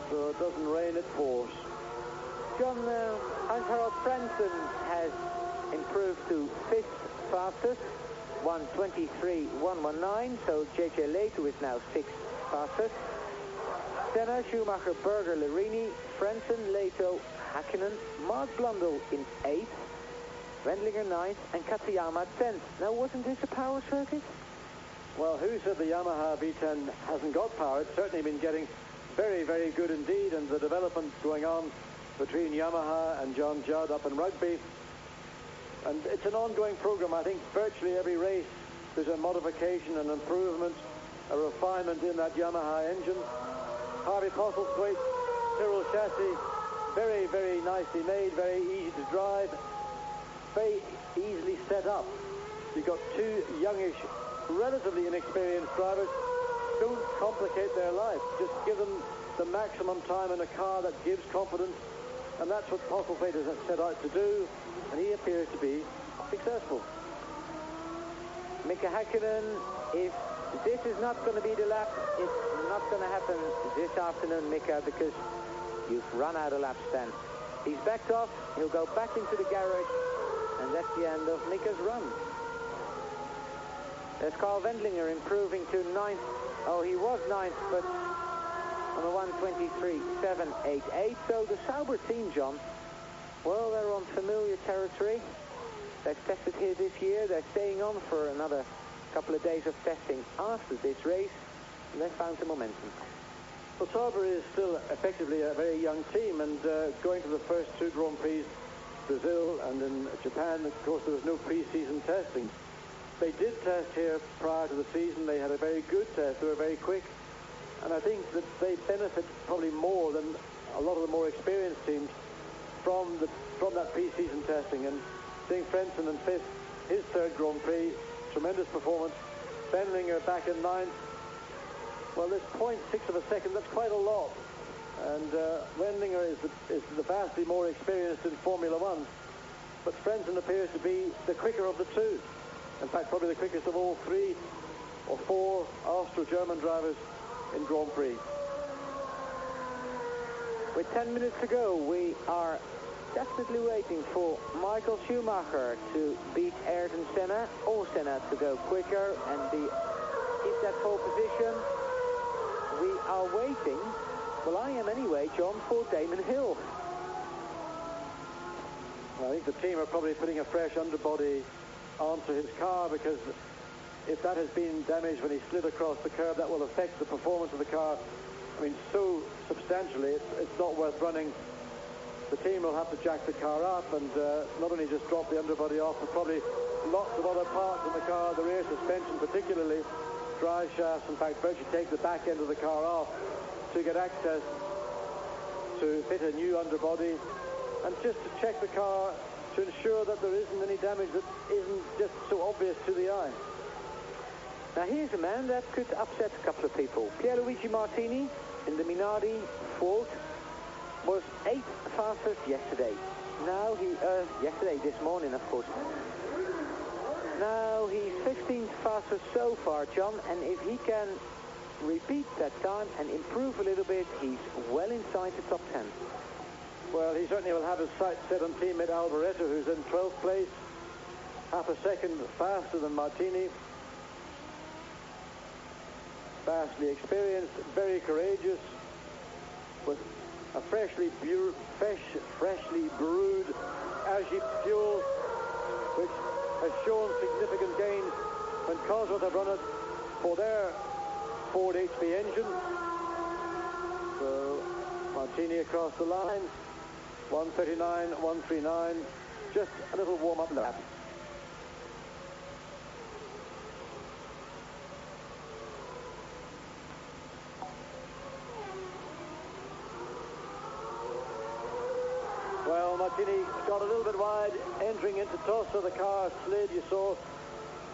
so it doesn't rain, it pours. John, Hans-Harald Frentzen has improved to 5th fastest, 1:23.119, so JJ Leto is now 6th fastest. Senna, Schumacher, Berger, Larini, Frentzen, Leto, Häkkinen, Mark Blundell in 8th, Wendlinger 9th, and Katayama 10th. Now, wasn't this a power circuit? Well, who said the Yamaha V10 hasn't got power? It's certainly been getting very, very good indeed, and the development going on between Yamaha and John Judd up in Rugby. And it's an ongoing program. I think virtually every race there's a modification, an improvement, a refinement in that Yamaha engine. Harvey Postlethwaite, Tyrrell chassis, very, very nicely made, very easy to drive, very easily set up. You've got 2 youngish, relatively inexperienced drivers. Don't complicate their life. Just give them the maximum time in a car that gives confidence, and that's what Postlethwaite has set out to do, and he appears to be successful. Mika Häkkinen, if this is not going to be the lap, it's not going to happen this afternoon, Mika, because you've run out of laps then. He's backed off, he'll go back into the garage, and that's the end of Mika's run. There's Carl Wendlinger improving to 9th. Oh, he was 9th, but on a 1:23.788. So the Sauber team, John, well, they're on familiar territory. They've tested here this year. They're staying on for another couple of days of testing after this race. And they found the momentum. Well, Sauber is still effectively a very young team, and going to the first two Grand Prix, Brazil and in Japan, of course, there was no pre-season testing. They did test here prior to the season. They had a very good test. They were very quick. And I think that they benefit probably more than a lot of the more experienced teams from that pre-season testing. And seeing Frentzen in 5th, his 3rd Grand Prix, tremendous performance. Wendlinger back in 9th. Well, this 0.6 of a second, that's quite a lot. And Wendlinger is the vastly more experienced in Formula One. But Frentzen appears to be the quicker of the two. In fact, probably the quickest of all 3 or 4 Austro-German drivers in Grand Prix. With 10 minutes to go, we are definitely waiting for Michael Schumacher to beat Ayrton Senna, or Senna to go quicker and keep that pole position. We are waiting, well, I am anyway, John, for Damon Hill. I think the team are probably putting a fresh underbody onto his car, because if that has been damaged when he slid across the curb, that will affect the performance of the car. I mean, so substantially, it's not worth running. The team will have to jack the car up and not only just drop the underbody off, but probably lots of other parts in the car, the rear suspension particularly, drive shafts, in fact, virtually take the back end of the car off to get access to fit a new underbody and just to check the car to ensure that there isn't any damage that isn't just so obvious to the eye. Now here's a man that could upset a couple of people. Pierluigi Martini in the Minardi Ford was 8th fastest yesterday. Now this morning, of course. Now he's 15th fastest so far, John, and if he can repeat that time and improve a little bit, he's well inside the top 10. Well, he certainly will have his sights set on teammate Alboreto, who's in 12th place, half a second faster than Martini. Vastly experienced, very courageous, with a freshly brewed Agip fuel, which has shown significant gains when Cosworth have run it for their Ford HP engine. So Martini across the line, 1:39, 1:39, just a little warm-up lap. Well, Martini got a little bit wide entering into Tossa. The car slid. You saw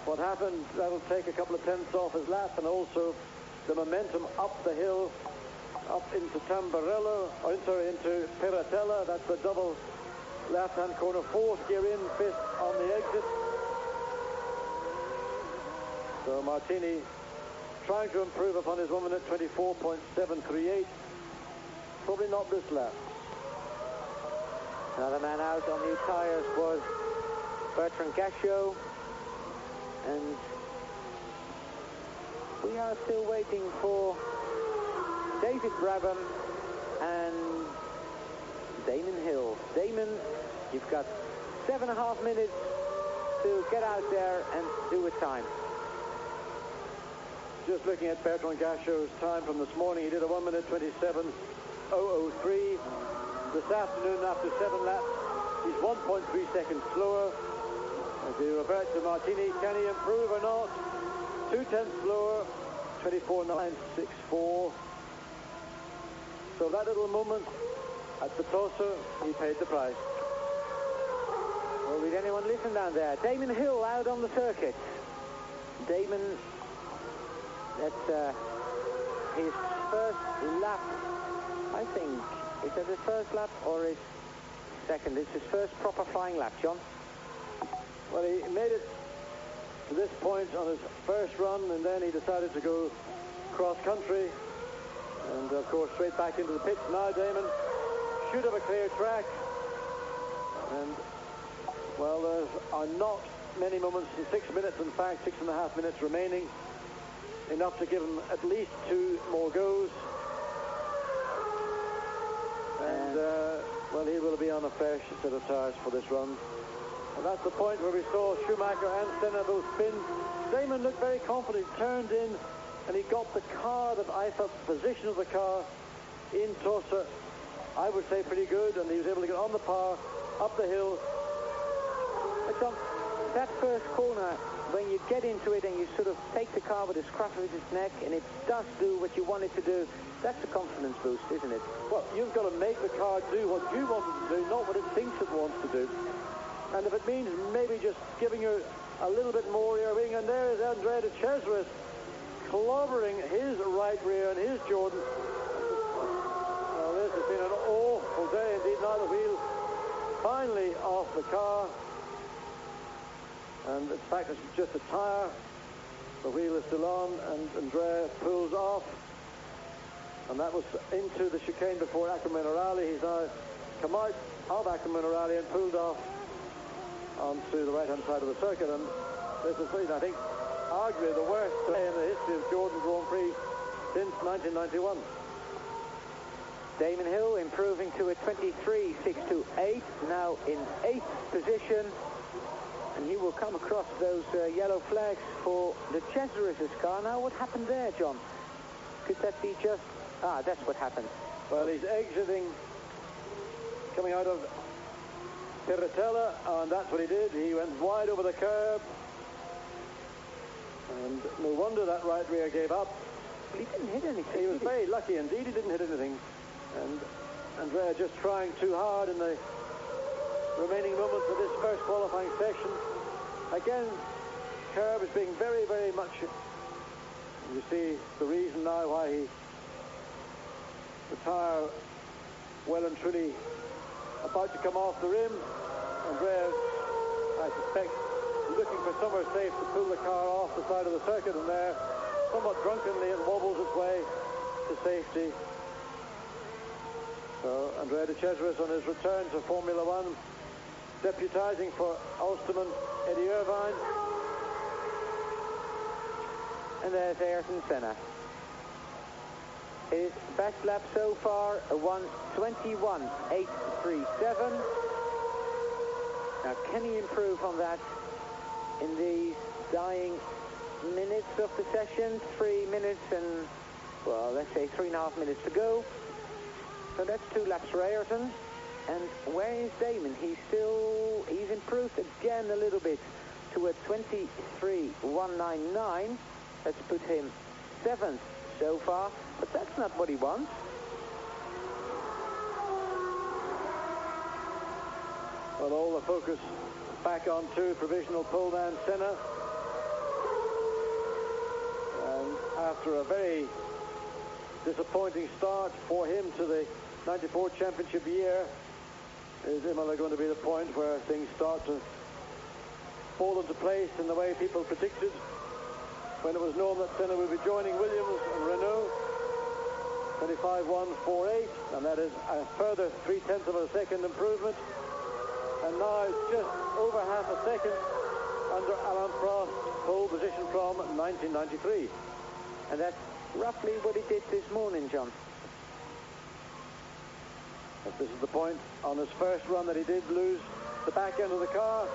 what happened. That'll take a couple of tenths off his lap, and also the momentum up the hill, up into Tamburello, or into Piratella. That's the double left-hand corner, 4th gear in, 5th on the exit. So Martini trying to improve upon his 1:24.738. Probably not this lap. Another man out on new tyres was Bertrand Gachot, and we are still waiting for David Brabham and Damon Hill. Damon, you've got 7.5 minutes to get out there and do a time. Just looking at Bertrand Gachot's time from this morning, he did a 1:27.003. This afternoon, after 7 laps, he's 1.3 seconds slower. As we revert to Martini, can he improve or not? 0.2 slower, 24.964. So that little moment at the Tossa, he paid the price. Well, did anyone listen down there? Damon Hill out on the circuit. Damon, that's his first lap, I think. Is that his first lap or his second? It's his first proper flying lap, John. Well, he made it to this point on his first run, and then he decided to go cross-country. And, of course, straight back into the pits now, Damon. Should have a clear track. And, well, there are not many moments, 6 minutes, in fact, 6.5 minutes remaining. Enough to give him at least 2 more goes. And, well, he will be on a fresh set of tyres for this run. And that's the point where we saw Schumacher and Senna both spin. Damon looked very confident, turned in, and he got the car that I felt the position of the car in Tosa, I would say pretty good, and he was able to get on the power, up the hill. But John, that first corner, when you get into it and you sort of take the car with the scruff of its neck and it does do what you want it to do, that's a confidence boost, isn't it? Well, you've got to make the car do what you want it to do, not what it thinks it wants to do. And if it means maybe just giving you a little bit more rear wing, and there is Andrea de Cesaris clobbering his right rear and his Jordan. Well, this has been an awful day indeed. Now the wheel finally off the car. And in fact, it's just a tyre. The wheel is still on, and Andrea pulls off. And that was into the chicane before Acque Minerale. He's now come out of Acque Minerale and pulled off onto the right-hand side of the circuit. And this is, I think, arguably the worst day in the history of Jordan Grand Prix since 1991. Damon Hill improving to a 23.628, now in 8th position. And he will come across those yellow flags for the Cesaris' car. Now, what happened there, John? Could that be just... Ah, that's what happened. Well, he's exiting, coming out of Piratella, and that's what he did. He went wide over the curb. And no wonder that right rear gave up. But he didn't hit anything. He was very lucky indeed. He didn't hit anything. And Andrea just trying too hard in the remaining moments of this first qualifying session. Again, curb is being very, very much... You see the reason now why the tyre well and truly about to come off the rim. Andrea, I suspect, looking for somewhere safe to pull the car off the side of the circuit, and there, somewhat drunkenly, it wobbles its way to safety. So Andrea de Cesaris on his return to Formula One, deputising for Ulsterman Eddie Irvine. And there's Ayrton Senna. His best lap so far, a 1:21.837. Now, can he improve on that in these dying minutes of the session? 3 minutes and, well, let's say 3.5 minutes to go. So that's 2 laps for Ayrton. And where is Damon? He's improved again a little bit to a 23.199. Let's put him 7th so far, but that's not what he wants. Well, all the focus back onto provisional pole man Senna. And after a very disappointing start for him to the 94 championship year, is Imola going to be the point where things start to fall into place in the way people predicted when it was known that Senna would be joining Williams and Renault? 25.148, and that is a further 0.3 of a second improvement. And now it's just over half a second under Alain Prost's pole position from 1993. And that's roughly what he did this morning, John. But this is the point on his first run that he did lose the back end of the car.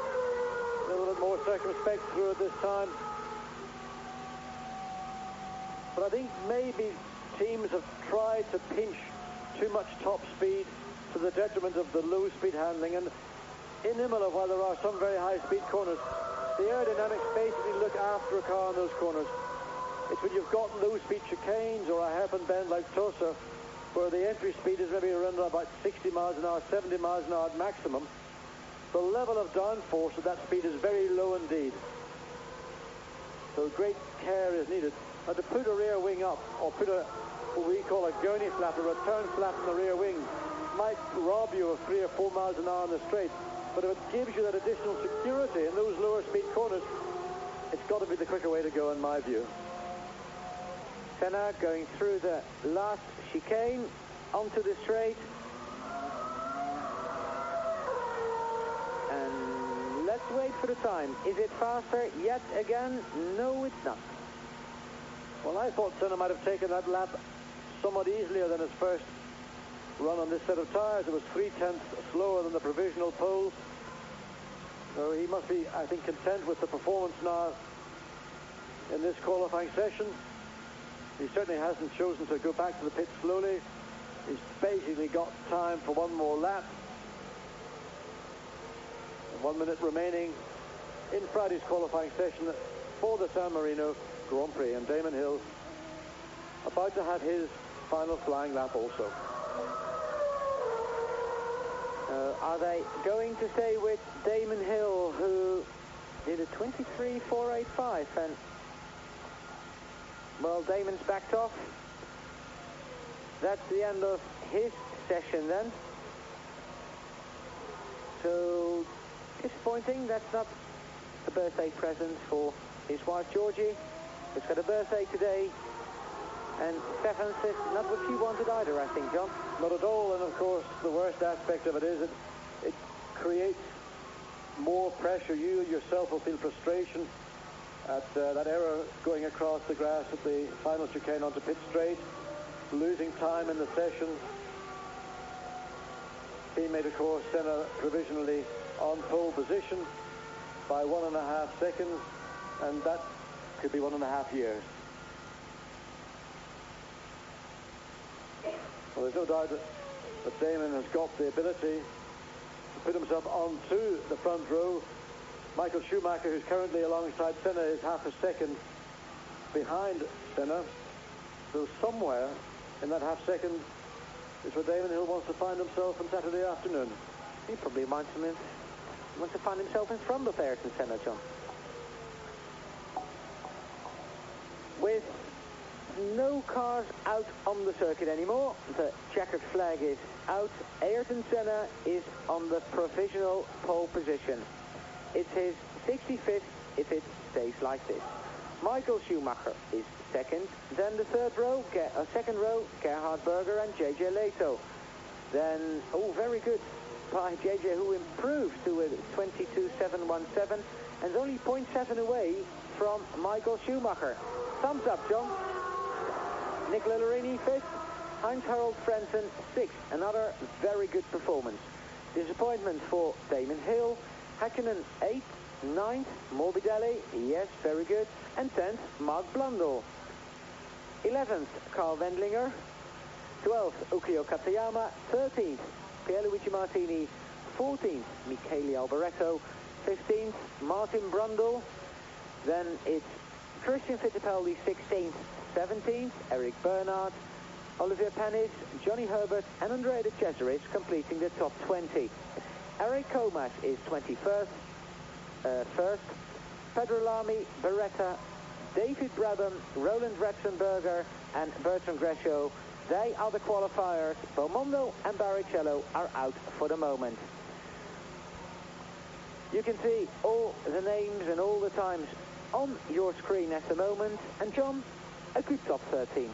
A little bit more circumspect through it this time. But I think maybe teams have tried to pinch too much top speed to the detriment of the low speed handling. And in Imola, while there are some very high speed corners, the aerodynamics basically look after a car in those corners. It's when you've got low speed chicanes or a hairpin bend like Tosa, where the entry speed is maybe around about 60 miles an hour, 70 miles an hour at maximum. The level of downforce at that speed is very low indeed. So great care is needed. Now, to put a rear wing up, or put what we call a gurney flap, a return flap in the rear wing, might rob you of 3 or 4 miles an hour on the straight. But if it gives you that additional security in those lower speed corners, it's got to be the quicker way to go in my view. Senna going through the last chicane onto the straight. And let's wait for the time. Is it faster? Yet again, no, it's not. Well, I thought Senna might have taken that lap somewhat easier than his first run on this set of tyres. It was 3/10 slower than the provisional pole. So he must be, I think, content with the performance now in this qualifying session. He certainly hasn't chosen to go back to the pit slowly. He's basically got time for one more lap. 1 minute remaining in Friday's qualifying session for the San Marino Grand Prix, and Damon Hill about to have his final flying lap also. Are they going to stay with Damon Hill, who did a 23.485, and well, Damon's backed off. That's the end of his session then. So disappointing. That's not a birthday present for his wife Georgie, who's got a birthday today. And 7th is not what she wanted either, I think, John. Not at all, and of course the worst aspect of it is it creates more pressure. You yourself will feel frustration at that error going across the grass at the final chicane onto pit straight, losing time in the session. Teammate, of course, Senna provisionally on pole position by 1.5 seconds, and that could be 1.5 years. Well, there's no doubt that Damon has got the ability to put himself onto the front row. Michael Schumacher, who's currently alongside Senna, is half a second behind Senna. So somewhere in that half second is where Damon Hill wants to find himself on Saturday afternoon. He probably wants to find himself in front of Ayrton Senna, John. With no cars out on the circuit anymore, the checkered flag is out. Ayrton Senna is on the provisional pole position. It's his 65th if it stays like this. Michael Schumacher is second. Then the second row, Gerhard Berger and JJ Leto. Then, very good by JJ, who improved to a 22.717 and is only 0.7 away from Michael Schumacher. Thumbs up, John. Nick Lillarini 5th, Heinz-Harald Frentzen 6th. Another very good performance. Disappointment for Damon Hill. Häkkinen 8th, 9th, Morbidelli, yes, very good, and 10th, Mark Blundell. 11th, Carl Wendlinger. 12th, Ukio Katayama. 13th, Pierluigi Martini. 14th, Michele Alboreto. 15th, Martin Brundle. Then it's Christian Fittipaldi 16th, 17th, Eric Bernard, Olivier Panis, Johnny Herbert and Andrea de Cesaris completing the top 20. Eric Comas is 21st, first. Pedro Lamy, Beretta, David Brabham, Roland Ratzenberger and Bertrand Gresho. They are the qualifiers. Belmondo and Barrichello are out for the moment. You can see all the names and all the times on your screen at the moment. And John, a good top 13.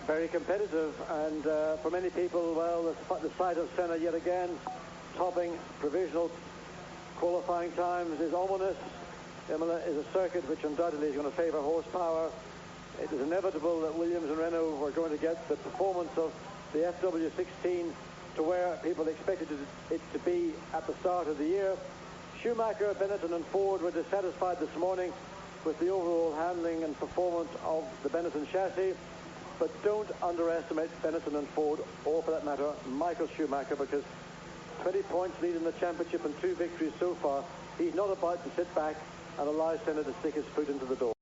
Very competitive, and for many people, well, the sight of Senna yet again topping provisional qualifying times is ominous. Imola is a circuit which undoubtedly is going to favour horsepower. It was inevitable that Williams and Renault were going to get the performance of the FW16 to where people expected it to be at the start of the year. Schumacher, Benetton and Ford were dissatisfied this morning with the overall handling and performance of the Benetton chassis. But don't underestimate Benetton and Ford, or for that matter, Michael Schumacher, because 20 points lead in the championship and 2 victories so far. He's not about to sit back and allow Senna to stick his foot into the door.